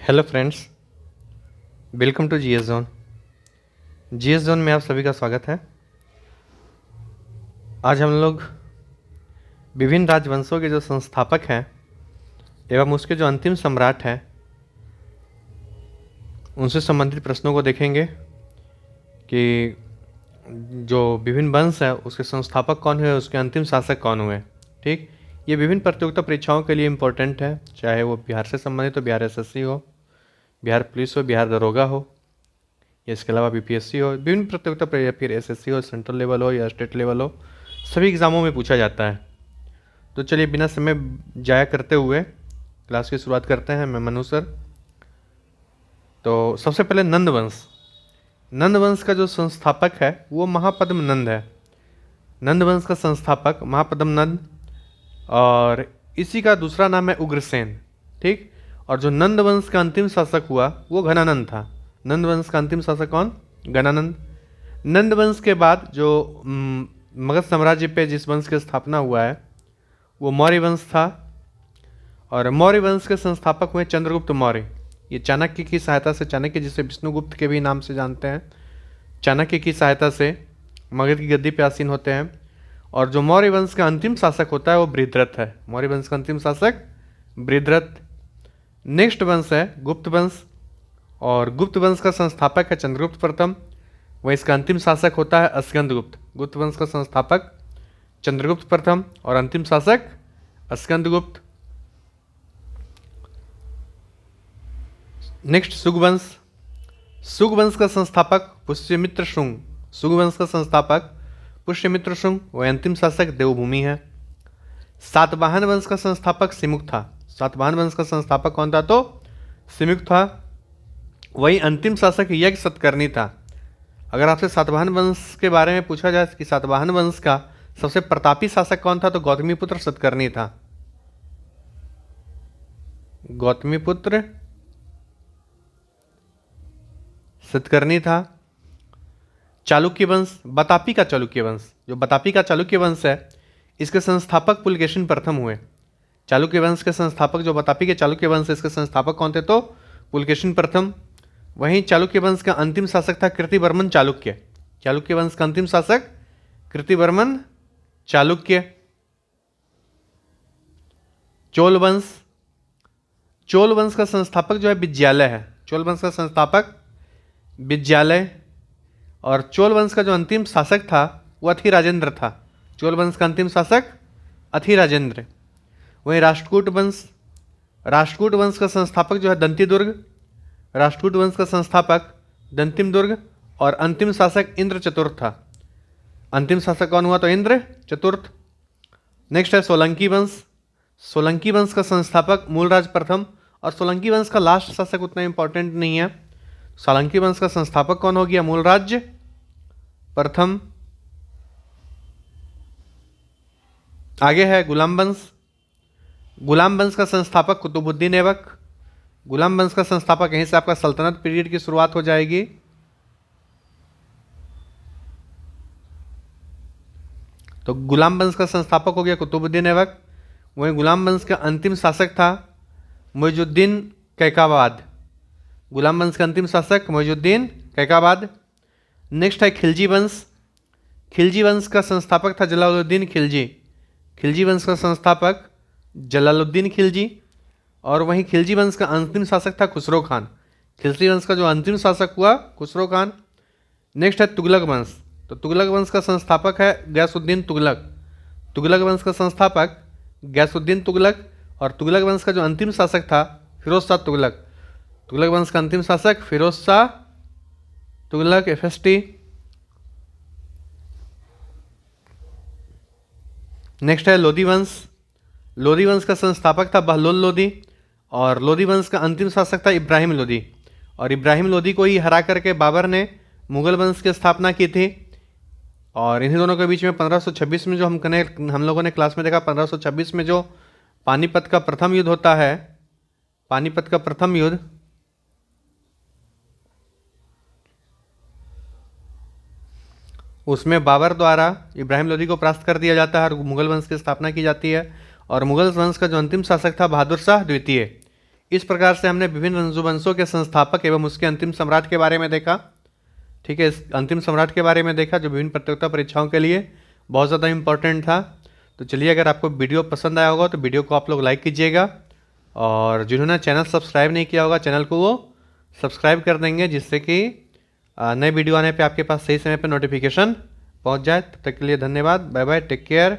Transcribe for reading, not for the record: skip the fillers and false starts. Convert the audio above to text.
Hello friends, welcome to GS zone. GS zone में आप सभी का स्वागत है। आज हम लोग विभिन्न राजवंशों के जो संस्थापक हैं एवं उसके जो अंतिम सम्राट हैं उनसे संबंधित प्रश्नों को देखेंगे कि जो विभिन्न वंश है उसके संस्थापक कौन हुए, उसके अंतिम शासक कौन हुए। ठीक, ये विभिन्न प्रतियोगिता परीक्षाओं के लिए इम्पोर्टेंट है, चाहे वो बिहार से संबंधित हो, बिहार एसएससी हो, बिहार पुलिस हो, बिहार दरोगा हो, या इसके अलावा बीपीएससी हो, विभिन्न प्रतियोगिता या फिर एसएससी हो, सेंट्रल लेवल हो या स्टेट लेवल हो, सभी एग्ज़ामों में पूछा जाता है। तो चलिए बिना समय जाया करते हुए क्लास की शुरुआत करते हैं। मैं मनु सर। तो सबसे पहले नंद वंश। नंद वंश का जो संस्थापक है वो महापद्म नंद है। नंद वंश का संस्थापक महापद्म नंद, और इसी का दूसरा नाम है उग्रसेन। ठीक, और जो नंद वंश का अंतिम शासक हुआ वो घनानंद था। नंद वंश का अंतिम शासक कौन? घनानंद। नंद वंश के बाद जो मगध साम्राज्य पे जिस वंश की स्थापना हुआ है वो मौर्य वंश था, और मौर्य वंश के संस्थापक हुए चंद्रगुप्त मौर्य। ये चाणक्य की सहायता से, चाणक्य जिसे विष्णुगुप्त के भी नाम से जानते हैं, चाणक्य की सहायता से मगध की गद्दी पे आसीन होते हैं। और जो मौर्य वंश का अंतिम शासक होता है वो बृहद्रथ है। मौर्य वंश का अंतिम शासक बृहद्रथ। नेक्स्ट वंश है गुप्त वंश, और गुप्त वंश का संस्थापक है चंद्रगुप्त प्रथम। वह इसका अंतिम शासक होता है स्कंदगुप्त। गुप्त वंश का संस्थापक चंद्रगुप्त प्रथम और अंतिम शासक स्कंदगुप्त। नेक्स्ट सुगवंश। सुगवंश का संस्थापक पुष्यमित्र शुंग। सुगवंश का संस्थापक पुष्यमित्र शुंग, वह अंतिम शासक देवभूमि है। सातवाहन वंश का संस्थापक सिमुक था। सातवाहन वंश का संस्थापक कौन था? तो सिमुक था। वही अंतिम शासक यज्ञ सतकर्णी था। अगर आपसे सातवाहन वंश के बारे में पूछा जाए कि सातवाहन वंश का सबसे प्रतापी शासक कौन था, तो गौतमीपुत्र सतकर्णी था। गौतमीपुत्र सतकर्णी था। चालुक्य वंश, बतापी का चालुक्य वंश, जो बतापी का चालुक्य वंश है इसके संस्थापक पुलकेशिन प्रथम हुए। चालुक्य वंश के संस्थापक जो बतापी के चालुक्य वंश, इसके संस्थापक कौन थे? तो पुलकेशिन प्रथम। वहीं चालुक्य वंश का अंतिम शासक था कीर्तिवर्मन चालुक्य। चालुक्य वंश का अंतिम शासक कीर्तिवर्मन चालुक्य। चोल वंश। चोल वंश का संस्थापक जो है विद्यालय है। चोल वंश का संस्थापक विद्यालय। और चोल वंश का जो अंतिम शासक था वो अथिराजेंद्र था। चोल वंश का अंतिम शासक अथिराजेंद्र। वहीं राष्ट्रकूट वंश। राष्ट्रकूट वंश का संस्थापक जो है दंतीदुर्ग। राष्ट्रकूट वंश का संस्थापक दंतिम दुर्ग, और अंतिम शासक इंद्र चतुर्थ था। अंतिम शासक कौन हुआ? तो इंद्र चतुर्थ। नेक्स्ट है सोलंकी वंश। सोलंकी वंश का संस्थापक मूलराज प्रथम, और सोलंकी वंश का लास्ट शासक उतना इंपॉर्टेंट नहीं है। सोलंकी वंश का संस्थापक कौन हो गया? मूलराज प्रथम। आगे है गुलाम वंश। गुलाम वंश का संस्थापक कुतुबुद्दीन ऐबक। गुलाम वंश का संस्थापक, यहीं से आपका सल्तनत पीरियड की शुरुआत हो जाएगी। तो गुलाम वंश का संस्थापक हो गया कुतुबुद्दीन ऐबक। वहीं गुलाम वंश का अंतिम शासक था मुइजुद्दीन कैकाबाद। गुलाम वंश का अंतिम शासक मुइजुद्दीन कैकाबाद। नेक्स्ट है खिलजी वंश। खिलजी वंश का संस्थापक था जलालुद्दीन खिलजी। खिलजी वंश का संस्थापक जलालुद्दीन खिलजी। और वहीं खिलजी वंश का अंतिम शासक था खुसरो खान। खिलजी वंश का जो अंतिम शासक हुआ खुसरो खान। नेक्स्ट है तुगलक वंश। तो तुगलक वंश का संस्थापक है गयासुद्दीन तुगलक। तुगलक वंश का संस्थापक गयासुद्दीन तुगलक, और तुगलक वंश का जो अंतिम शासक था फिरोज शाह तुगलक। तुगलक वंश का अंतिम शासक फिरोज शाह तुगलक, FST। नेक्स्ट है लोधी वंश। लोधी वंश का संस्थापक था बहलोल लोधी, और लोधी वंश का अंतिम शासक था इब्राहिम लोधी। और इब्राहिम लोधी को ही हरा करके बाबर ने मुगल वंश की स्थापना की थी। और इन्हीं दोनों के बीच में 1526 में जो हम लोगों ने क्लास में देखा, 1526 में जो पानीपत का प्रथम युद्ध होता है, पानीपत का प्रथम युद्ध, उसमें बाबर द्वारा इब्राहिम लोधी को परास्त कर दिया जाता है और मुगल वंश की स्थापना की जाती है। और मुगल वंश का जो अंतिम शासक था बहादुर शाह द्वितीय। इस प्रकार से हमने विभिन्न रघुवंशों के संस्थापक एवं उसके अंतिम सम्राट के बारे में देखा। ठीक है, इस अंतिम सम्राट के बारे में देखा जो विभिन्न प्रतियोगिता परीक्षाओं के लिए बहुत ज़्यादा इंपॉर्टेंट था। तो चलिए, अगर आपको वीडियो पसंद आया होगा तो वीडियो को आप लोग लाइक कीजिएगा, और जिन्होंने चैनल सब्सक्राइब नहीं किया होगा चैनल को वो सब्सक्राइब कर देंगे, जिससे कि नए वीडियो आने पे आपके पास सही समय पे नोटिफिकेशन पहुंच जाए। तब तक के लिए धन्यवाद, बाय बाय, टेक केयर।